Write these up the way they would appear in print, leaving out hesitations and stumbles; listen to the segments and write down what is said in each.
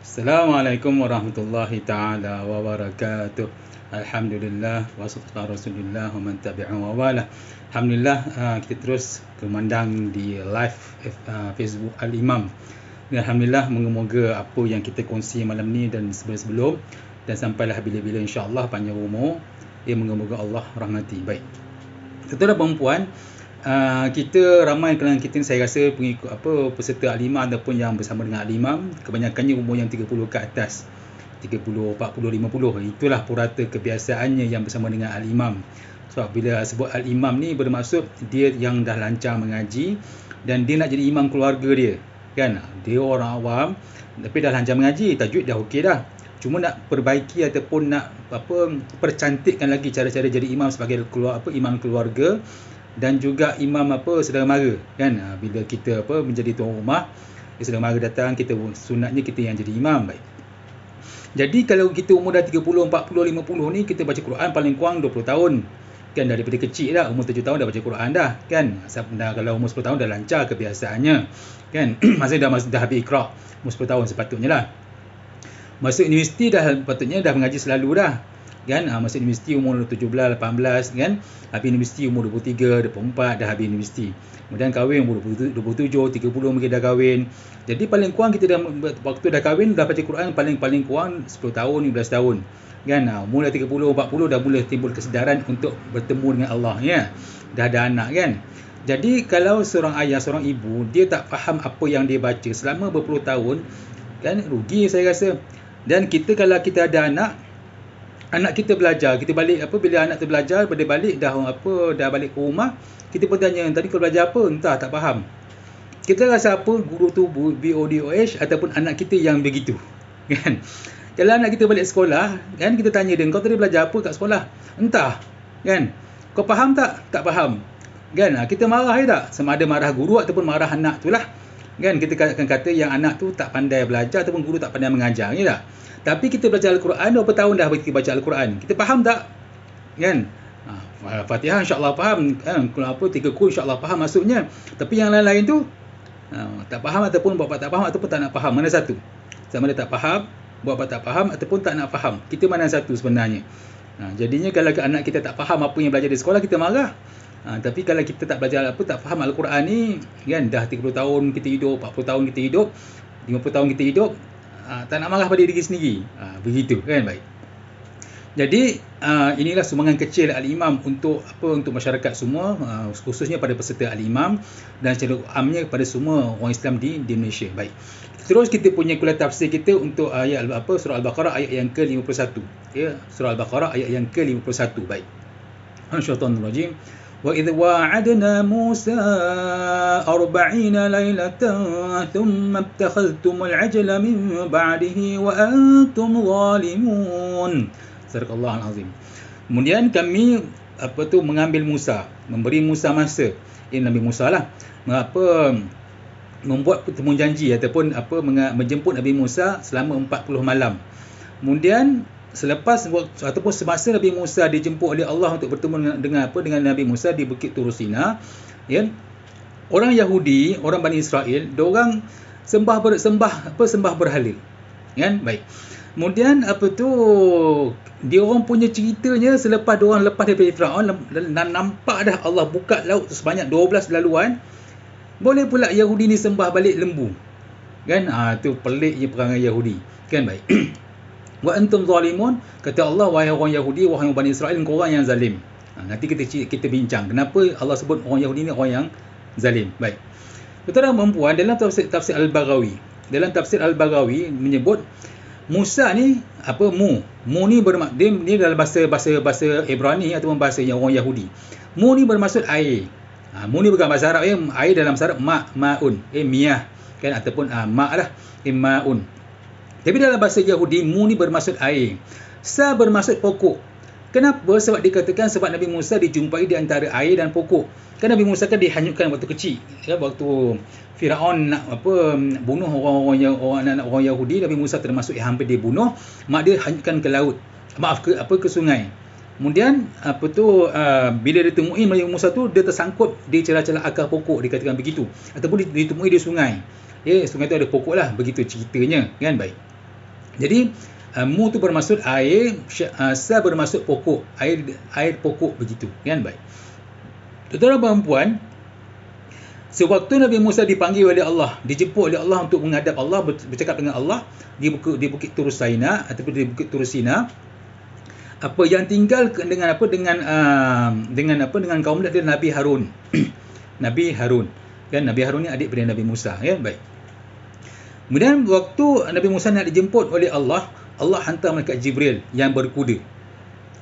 Assalamualaikum warahmatullahi ta'ala wabarakatuh. Alhamdulillah wassalatu ala rasulillah wa man tabi'ahu wa wala. Alhamdulillah, kita terus kemandang di live Facebook Al-Imam. Dan Alhamdulillah, moga-moga apa yang kita kongsi malam ni dan sebelum-sebelum dan sampailah bila-bila insya-Allah panjang umur, moga-moga Allah rahmati. Baik. Tuan-tuan dan puan-puan, kita ramai kalangan kita ni, saya rasa pengikut peserta Al-Imam ataupun yang bersama dengan Al-Imam, kebanyakannya umur yang 30 ke atas, 30, 40, 50. Itulah purata kebiasaannya yang bersama dengan Al-Imam. Sebab bila sebut Al-Imam ni bermaksud dia yang dah lancar mengaji dan dia nak jadi imam keluarga dia, kan? Dia orang awam tapi dah lancar mengaji, tajwid dah okey dah. Cuma nak perbaiki ataupun nak percantikkan lagi cara-cara jadi imam sebagai imam keluarga dan juga imam saudara mara, kan? Bila kita menjadi tuan rumah, saudara mara datang, kita sunatnya kita yang jadi imam. Baik. Jadi kalau kita umur dah 30, 40, 50 ni, kita baca Quran paling kurang 20 tahun. Kan daripada kecil dah, umur 7 tahun dah baca Quran dah, kan? Kalau umur 10 tahun dah lancar kebiasaannya, kan? Maksudnya dah habis Iqra, umur 10 tahun sepatutnya lah. Masuk universiti dah patutnya dah mengaji selalu dah, kan? Masuk universiti umur 17, 18, kan? Habis universiti umur 23, 24 dah habis universiti. Kemudian kahwin umur 27, 30 mungkin dah kahwin. Jadi paling kurang kita dah, waktu dah kahwin dah baca Quran paling kurang 10 tahun, 15 tahun. Kan? Mula 30, 40 dah mula timbul kesedaran untuk bertemu dengan Allah, ya. Dah ada anak, kan? Jadi kalau seorang ayah, seorang ibu, dia tak faham apa yang dia baca selama berpuluh tahun, kan, rugi saya rasa. Dan kita kalau kita ada anak kita belajar, kita balik bila anak tu belajar, pada balik dah balik ke rumah, kita pun tanya, tadi kau belajar apa? Entah, tak faham. Kita rasa guru tu BODOH ataupun anak kita yang begitu, kan? Kalau anak kita balik sekolah, kan, kita tanya dia, kau tadi belajar apa kat sekolah? Entah, kan? Kau faham tak? Tak faham, kan? Kita marah tak? Sama ada marah guru ataupun marah anak tu lah, kan? Kita akan kata yang anak tu tak pandai belajar ataupun guru tak pandai mengajar, ya tak? Tapi kita belajar Al-Quran, berapa tahun dah kita baca Al-Quran? Kita faham tak? Kan? Fatihah insya-Allah faham, kan? 3 ku insya-Allah faham maksudnya. Tapi yang lain-lain tu tak faham ataupun buat tak faham ataupun tak nak faham. Mana satu? Sama ada tak faham, buat tak faham ataupun tak nak faham. Kita mana satu sebenarnya? Jadinya kalau anak kita tak faham apa yang belajar di sekolah, kita marah. Tapi kalau kita tak belajar tak faham Al-Quran ni, kan, dah 30 tahun kita hidup, 40 tahun kita hidup, 50 tahun kita hidup, tak nak marah pada diri sendiri. Begitu, kan? Baik. Jadi inilah sumbangan kecil Al-Imam untuk masyarakat semua, khususnya pada peserta Al-Imam dan secara amnya kepada semua orang Islam di Malaysia. Baik. Terus kita punya kuliah tafsir kita untuk ayat surah Al-Baqarah ayat yang ke-51. Ya, surah Al-Baqarah ayat yang ke-51. Baik. Syaitanir وَإِذْ وَاعَدْنَا مُوسَىٰ 40 لَيْلَةً ثُمَّ اتَّخَذْتُمُ الْعِجْلَ مِن بَعْدِهِ وَأَنْتُمْ ظَالِمُونَ. Sadaqallahul azim. Kemudian kami mengambil Musa, memberi Musa masa. Nabi Musa lah. Membuat pertemuan janji ataupun menjemput Nabi Musa selama 40 malam. Kemudian selepas ataupun semasa Nabi Musa dijemput oleh Allah untuk bertemu dengan Nabi Musa di Bukit Tur Sina, ya, orang Yahudi, orang Bani Israel, diorang sembah berhala, kan? Baik. Kemudian diorang punya ceritanya selepas diorang lepas daripada Firaun dan nampak dah Allah buka laut sebanyak 12 laluan, boleh pula Yahudi ni sembah balik lembu, kan? Tu peliknya perangai Yahudi, kan? Baik. Wa antum zalimun, kata Allah, wahai orang Yahudi, wahai orang Bani Israel, engkau orang yang zalim. Nanti kita bincang kenapa Allah sebut orang Yahudi ni orang yang zalim. Baik. Tuan-tuan dan puan-puan, dalam tafsir Al-Baghawi, menyebut Musa ni mu ni bermaksud dia dalam bahasa Ibrani ataupun bahasa yang orang Yahudi. Mu ni bermaksud air. Mu ni bukan bahasa Arab, ya. Air dalam bahasa Arab ma'un, miyah, kan, ataupun ma' lah, ma'un. Tapi dalam bahasa Yahudi, mu ni bermaksud air. Sa bermaksud pokok. Kenapa? Sebab dikatakan sebab Nabi Musa dijumpai di antara air dan pokok. Kan Nabi Musa kan dihanyutkan waktu kecil. Ya, waktu Firaun nak bunuh orang Yahudi, Nabi Musa termasuk yang hampir dibunuh, mak dia hanyutkan ke laut. Ke sungai. Kemudian bila ditemui Nabi Musa tu, dia tersangkut di celah-celah akar pokok, dikatakan begitu. Ataupun ditemui di sungai. Sungai tu ada pokok lah, begitu ceritanya, kan? Baik. Jadi mu tu bermaksud air, sa bermaksud pokok, air pokok begitu kan. Baik, tuan-tuan dan puan, sewaktu Nabi Musa dipanggil oleh Allah, dijemput oleh Allah untuk menghadap Allah, bercakap dengan Allah di Bukit Tur Sina ataupun di Bukit Tur Sina, apa yang tinggal dengan kaum dia adalah Nabi Harun. Nabi Harun kan, Nabi Harun ni adik pada Nabi Musa kan. Baik, kemudian waktu Nabi Musa nak dijemput oleh Allah, Allah hantar malaikat Jibril yang berkuda.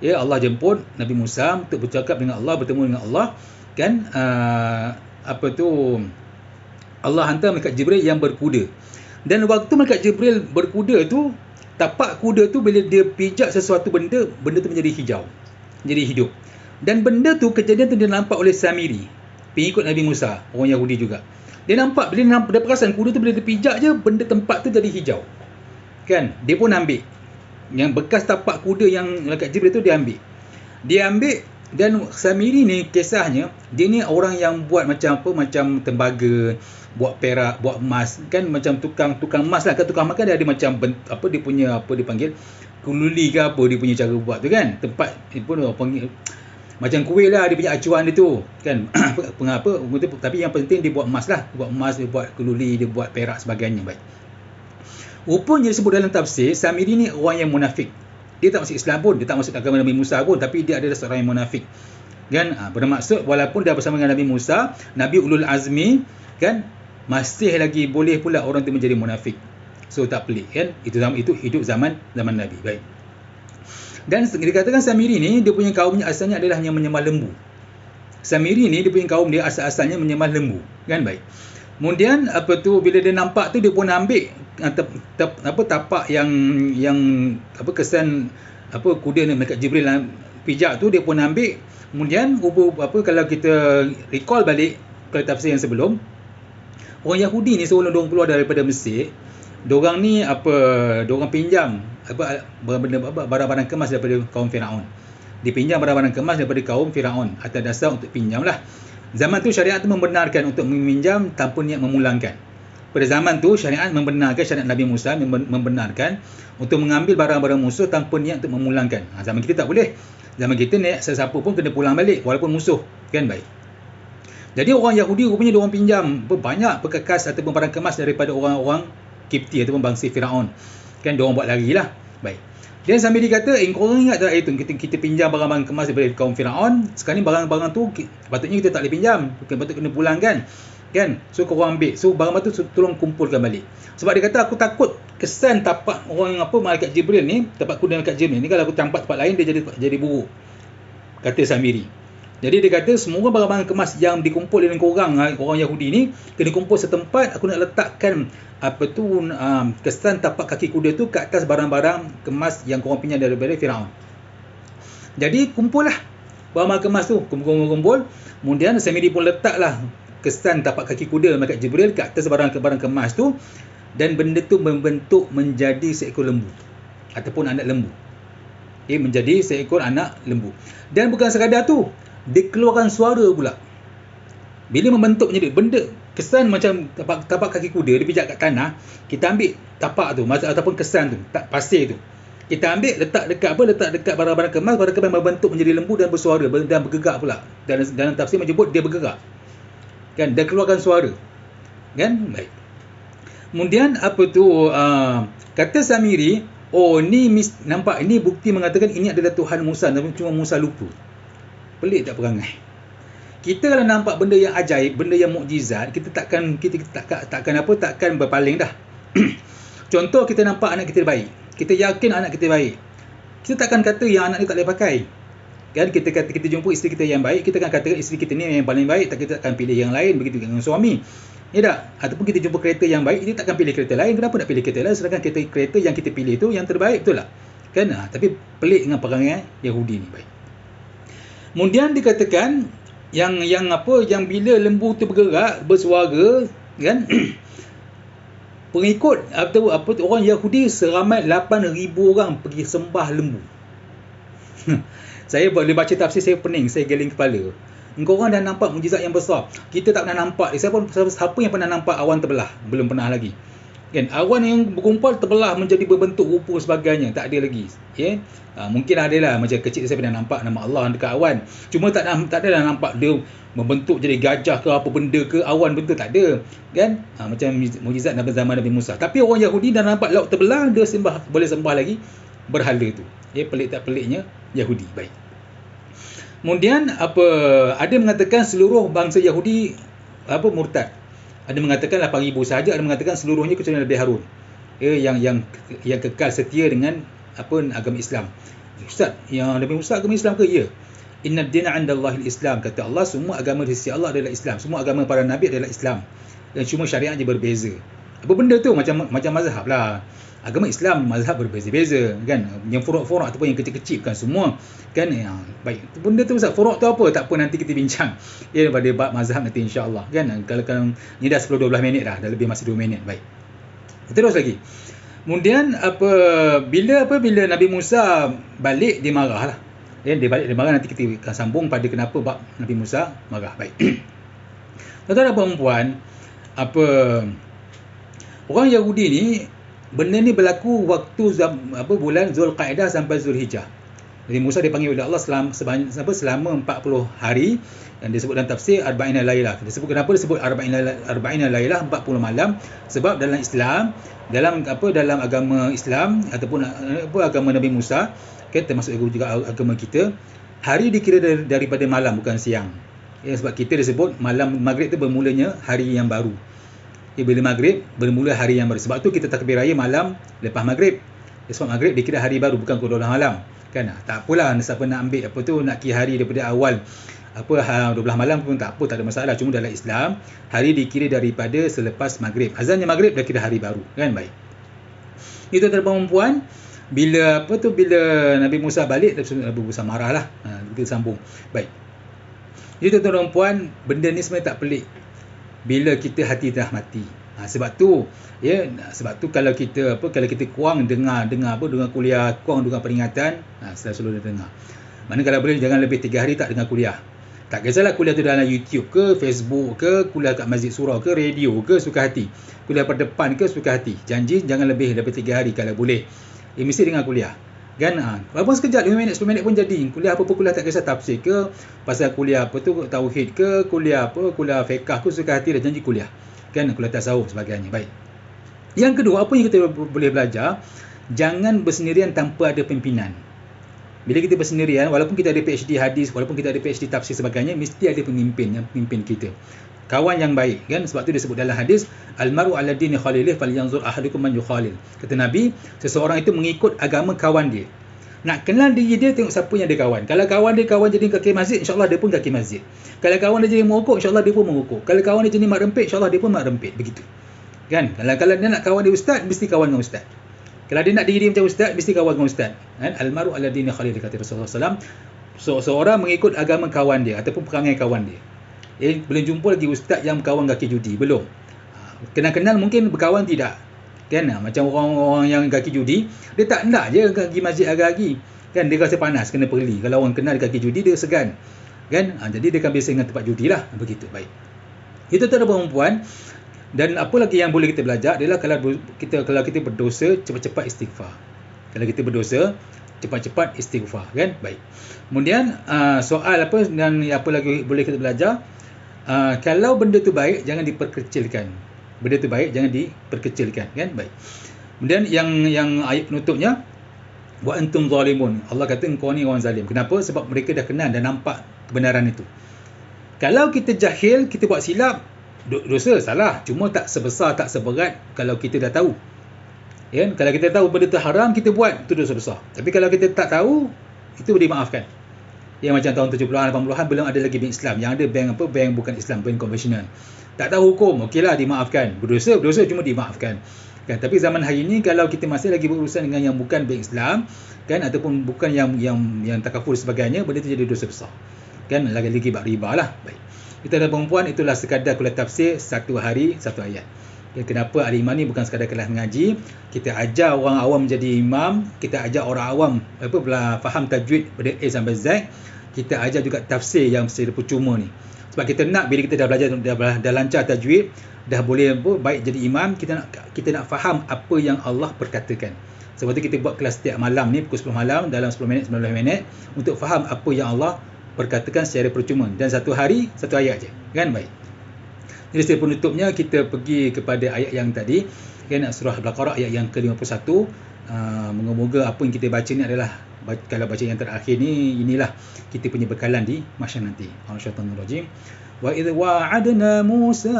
Ya, Allah jemput Nabi Musa untuk bercakap dengan Allah, bertemu dengan Allah kan. Allah hantar malaikat Jibril yang berkuda. Dan waktu malaikat Jibril berkuda tu, tapak kuda tu bila dia pijak sesuatu benda tu menjadi hijau, menjadi hidup. Dan benda tu, kejadian tu dia nampak oleh Samiri, pengikut Nabi Musa, orang Yahudi juga. Dia nampak, dia perasan kuda tu bila dia pijak je, benda tempat tu jadi hijau kan. Dia pun ambil yang bekas tapak kuda yang malaikat Jibril tu, dia ambil. Dan Samiri ni kisahnya, dia ni orang yang buat macam tembaga, buat perak, buat emas kan, macam tukang emas lah kan. Tukang emas kan dia ada macam dia punya dipanggil kululi ke apa, dia punya cara buat tu kan. Tempat pun panggil macam kuih lah, dia punya acuan dia tu kan. Tapi yang penting dia buat emas lah, dia buat kululi, dia buat perak sebagainya. Baik, rupanya disebut dalam tafsir, Samiri ni orang yang munafik. Dia tak masuk Islam pun, dia tak masuk agama Nabi Musa pun, tapi dia adalah seorang yang munafik kan. Bermaksud walaupun dia bersama dengan Nabi Musa, Nabi Ulul Azmi kan, masih lagi boleh pula orang tu menjadi munafik. So tak pelik kan, itu hidup zaman Nabi. Baik, dan dikatakan Samiri ni, dia punya kaumnya asalnya adalah yang menyembah lembu. Samiri ni, dia punya kaum dia asal-asalnya menyembah lembu kan. Baik, kemudian bila dia nampak tu, dia pun ambil tapak yang kesan kuda ni malaikat Jibril pijak tu, dia pun ambil. Kemudian kalau kita recall balik ke tafsir yang sebelum, orang Yahudi ni sebelum diorang keluar daripada Mesir, diorang ni diorang pinjam barang-barang kemas daripada kaum Firaun. Dipinjam barang-barang kemas daripada kaum Firaun atas dasar untuk pinjam lah. Zaman tu syariat tu membenarkan untuk meminjam tanpa niat memulangkan. Pada zaman tu syariat membenarkan, syariat Nabi Musa membenarkan untuk mengambil barang-barang musuh tanpa niat untuk memulangkan. Zaman kita tak boleh. Zaman kita niat sesiapa pun kena pulang balik walaupun musuh kan. Baik, jadi orang Yahudi rupanya diorang pinjam banyak perkakas ataupun barang kemas daripada orang-orang Kipti ataupun bangsa Firaun kan. Diorang buat lari lah. Baik, dan sambil dikata, korang ingat tak itu kita pinjam barang-barang kemas daripada kaum Firaun, sekarang ni barang-barang tu patutnya kita tak boleh pinjam, patut kena pulangkan kan. So korang ambil, so barang-barang tu tolong kumpulkan balik. Sebab dia kata, aku takut kesan tapak orang malaikat Jibril ni, tapak kuda malaikat Jibril ni, kalau aku campak tempat lain dia jadi buruk, kata Samiri. Jadi dia kata, semua barang-barang kemas yang dikumpul oleh korang, orang Yahudi ni, kena kumpul setempat. Aku nak letakkan kesan tapak kaki kuda tu ke atas barang-barang kemas yang korang pinjam daripada Firaun. Jadi kumpul lah barang-barang kemas tu, kumpul. Kemudian Samiri pun letaklah kesan tapak kaki kuda malaikat Jibril ke atas barang-barang kemas tu, dan benda tu membentuk menjadi seekor lembu ataupun anak lembu. Menjadi seekor anak lembu. Dan bukan sekadar tu, dia keluarkan suara pula. Bila membentuk menjadi benda kesan macam tapak kaki kuda, dia pijak kat tanah, kita ambil tapak tu ataupun kesan tu, pasir tu, kita ambil letak dekat barang-barang kemas, barang kemas membentuk menjadi lembu dan bersuara dan bergerak pula. Dan dalam tafsir menyebut dia bergerak kan, dia keluarkan suara kan. Baik, kemudian kata Samiri, ni nampak, ini bukti mengatakan ini adalah Tuhan Musa, tapi cuma Musa lupa. Pelik tak perangai? Kita kalau nampak benda yang ajaib, benda yang mukjizat, kita takkan berpaling dah. Contoh, kita nampak anak kita baik, kita yakin anak kita baik, kita takkan kata yang anak ni tak boleh pakai kan. Kita jumpa isteri kita yang baik, kita akan katakan isteri kita ni yang paling baik, kita takkan pilih yang lain. Begitu dengan suami, ya tak? Ataupun kita jumpa kereta yang baik, dia takkan pilih kereta lain. Kenapa nak pilih kereta lain sedangkan kereta yang kita pilih tu yang terbaik, betul tak kan? Tapi pelik dengan perangai Yahudi ni. Baik, kemudian dikatakan yang bila lembu tu bergerak, bersuara kan, pengikut orang Yahudi seramai 8,000 orang pergi sembah lembu. Saya boleh baca tafsir, saya pening, saya geling kepala. Engkau orang dah nampak mukjizat yang besar, kita tak pernah nampak. Siapa yang pernah nampak awan terbelah? Belum pernah lagi Kan awan yang berkumpul terbelah menjadi berbentuk rupa sebagainya, tak ada lagi. Ya. Mungkin ada lah macam kecil saya pernah nampak nama Allah dekat awan. Cuma tak ada lah nampak dia membentuk jadi gajah ke apa benda ke awan bentuk, tak ada. Kan? Macam mukjizat zaman Nabi Musa. Tapi orang Yahudi dah nampak laut terbelah, dia boleh sembah lagi berhala tu. Ya, pelik tak peliknya Yahudi. Baik. Kemudian ada mengatakan seluruh bangsa Yahudi murtad. Ada mengatakan 8,000 sahaja, ada mengatakan seluruhnya kecuali Nabi Harun. Yang kekal setia dengan agama Islam. Ustaz, yang Nabi Musa agama Islam ke? Ya. Inna ad-dina 'indallahi al-Islam. Kata Allah, semua agama di sisi Allah adalah Islam. Semua agama para nabi adalah Islam. Dan cuma syariatnya berbeza. Apa benda tu? Macam mazhab lah. Agama Islam, mazhab berbeza-beza, kan? Yang furuk-furuk ataupun yang kecil-kecil bukan semua, kan? Baik. Benda tu Ustaz, furuk tu apa? Tak apa, nanti kita bincang. Ya, pada bab mazhab nanti insya-Allah, kan? Kalau ni dah 10-12 minit dah lebih masih 2 minit. Baik. Terus lagi. Kemudian bila Nabi Musa balik, dia marah lah. Dia balik, dia marah. Nanti kita akan sambung pada kenapa bab Nabi Musa marah. Baik. Tuan-tuan dan puan-puan, orang Yahudi ni, benda ni berlaku waktu bulan Zulqa'dah sampai Zulhijjah. Jadi Musa dipanggil oleh Allah selama 40 hari, yang disebut dalam tafsir Arba'ina Lailah. Kenapa disebut Arba'ina Lailah, 40 malam? Sebab dalam Islam, dalam agama Islam ataupun agama Nabi Musa, kan, termasuk juga agama kita, hari dikira daripada malam, bukan siang. Sebab kita disebut malam maghrib tu bermulanya hari yang baru. Bila maghrib bermula hari yang baru. Sebab tu kita takbir raya malam lepas maghrib. Sebab maghrib dikira hari baru, bukan pukul 12 malam. Kan? Tak apalah siapa nak ambil nak kira hari daripada awal 12 malam pun tak apa, tak ada masalah. Cuma dalam Islam, hari dikira daripada selepas maghrib. Azannya maghrib dah kira hari baru, kan? Baik. Itu tuan-tuan puan, bila Nabi Musa balik, Nabi Musa marahlah. Kita sambung. Baik. Jadi tuan-tuan puan, benda ni sebenarnya tak pelik bila kita hati dah mati. Sebab tu kalau kita kurang dengar kuliah, kurang dengar peringatan, selalu dengar. Mana kalau boleh jangan lebih 3 hari tak dengar kuliah. Tak kisahlah kuliah tu dalam YouTube ke, Facebook ke, kuliah kat Masjid Surau ke, radio ke, suka hati. Kuliah pada depan ke, suka hati. Janji jangan lebih daripada 3 hari kalau boleh. Mesti dengar kuliah. Kan? Walaupun sekejap 5 minit 10 minit pun jadi. Kuliah apa-apa kuliah, tak kisah tafsir ke, pasal kuliah tauhid ke, kuliah fiqh ke, suka hati dah janji kuliah. Kan? Kuliah tasawuf sebagainya. Baik. Yang kedua, apa yang kita boleh belajar, jangan bersendirian tanpa ada pimpinan. Bila kita bersendirian, walaupun kita ada PhD hadis, walaupun kita ada PhD tafsir sebagainya, mesti ada pemimpin yang pimpin kita. Kawan yang baik, kan? Sebab tu disebut dalam hadis, al-mar'u 'ala dini khalilih falyanzur ahadukum man yukhalil. Kata Nabi, seseorang itu mengikut agama kawan dia. Nak kenal diri dia, tengok siapa yang dia kawan. Kalau kawan jadi kaki masjid, insya-Allah dia pun kaki masjid. Kalau kawan dia jadi merokok, insya-Allah dia pun merokok. Kalau kawan dia jadi mak rempit, insya-Allah dia pun mak rempit. Begitu. Kan? Kalau dia nak kawan dia ustaz, mesti kawan dengan ustaz. Kalau dia nak diri dia macam ustaz, mesti kawan dengan ustaz. Kan? Al-mar'u 'ala dini khalilih, kata Rasulullah SAW. Seorang mengikut agama kawan dia ataupun perangai kawan dia. Belum jumpa lagi ustaz yang berkawan kaki judi, belum. Kenal-kenal mungkin, berkawan tidak. Kan? Macam orang-orang yang kaki judi, dia tak nak je pergi masjid hari-hari. Kan? Dia rasa panas, kena perli. Kalau orang kenal kaki judi, dia segan. Kan? Jadi dia akan biasa dengan tempat judi lah. Begitu. Baik. Itu tu ada perempuan. Dan apa lagi yang boleh kita belajar adalah kalau kita berdosa, cepat-cepat istighfar. Kalau kita berdosa, cepat-cepat istighfar, kan? Baik. Kemudian soal dan apa lagi boleh kita belajar? Kalau benda tu baik, jangan diperkecilkan. Benda tu baik, jangan diperkecilkan, kan? Baik. Kemudian yang ayat penutupnya, wa antum zalimun. Allah kata engkau ni orang zalim. Kenapa? Sebab mereka dah kenal dan nampak kebenaran itu. Kalau kita jahil, kita buat silap, dosa salah, cuma tak sebesar, tak seberat kalau kita dah tahu. Ya, kalau kita tahu benda tu haram, kita buat, itu dosa besar. Tapi kalau kita tak tahu, itu dimaafkan. Ya, macam tahun 70-an, 80-an belum ada lagi bank Islam. Yang ada bank bukan Islam, bank konvensional. Tak tahu hukum, okeylah dimaafkan. Berdosa cuma dimaafkan. Kan? Tapi zaman hari ini, kalau kita masih lagi berurusan dengan yang bukan bank Islam, kan, ataupun bukan yang takaful sebagainya, benda itu jadi dosa besar. Kan, lagi-lagi bab riba lah. Baik. Kita dan perempuan, itulah sekadar kuliah tafsir 1 hari 1 ayat. Ya, kenapa al-iman ni bukan sekadar kelas mengaji, kita ajar orang awam menjadi imam, kita ajar orang awam faham tajwid dari A sampai Z, kita ajar juga tafsir yang secara percuma ni. Sebab kita nak bila kita dah belajar, dah lancar tajwid, dah boleh baik jadi imam, kita nak faham apa yang Allah perkatakan. Sebab tu kita buat kelas setiap malam ni pukul 10 malam dalam 10 minit 19 minit untuk faham apa yang Allah perkatakan secara percuma, dan satu hari satu ayat je, kan? Baik. Jadi setelah penutupnya kita pergi kepada ayat yang tadi, kan, surah Al-Baqarah ayat yang ke-51. Moga-moga apa yang kita baca ni adalah, kalau baca yang terakhir ni, inilah kita punya bekalan di mahsyar nanti. Auzubillahi wa idh wa'adna Musa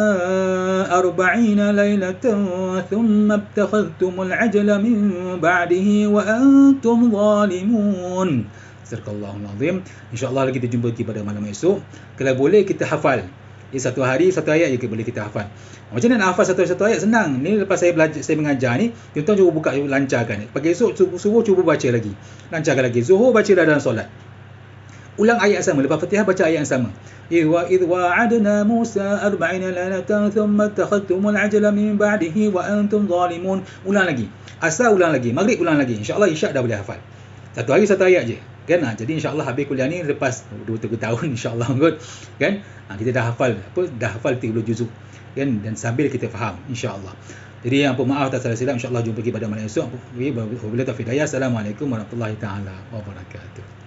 40 lailatan thumma ittakhadhtumul ajla min ba'dihi wa antum zalimun. Sadaqallahul azim. InsyaAllah kita jumpa lagi pada malam esok. Kalau boleh kita hafal. Satu hari satu ayat je boleh kita hafal. Macam mana nak hafal satu ayat? Senang. Ni lepas saya belajar, saya mengajar ni, tuan-tuan cuba buka, lancarkan. Pagi esok subuh cuba baca lagi. Lancarkan lagi. Zuhur baca dah dalam solat. Ulang ayat sama. Lepas Fatihah baca ayat yang sama. Idh wa'adna Musa 40 lailatan thumma ittakhadhtumul ajla min ba'dihi wa antum zalimun. Ulang lagi. Asar ulang lagi. Maghrib ulang lagi. InsyaAllah Isyak dah boleh hafal. Satu hari satu ayat je. Kan? Jadi insyaAllah habis kuliah ni lepas 2-3 tahun insyaAllah kot. Kan? Kita dah hafal 30 juzuk. Kan? Dan sambil kita faham insyaAllah. Jadi yang pemaaf tak salah silap, insyaAllah jumpa lagi pada malam esok. Wabillahi taufiq hidayah. Assalamualaikum warahmatullahi taala wabarakatuh.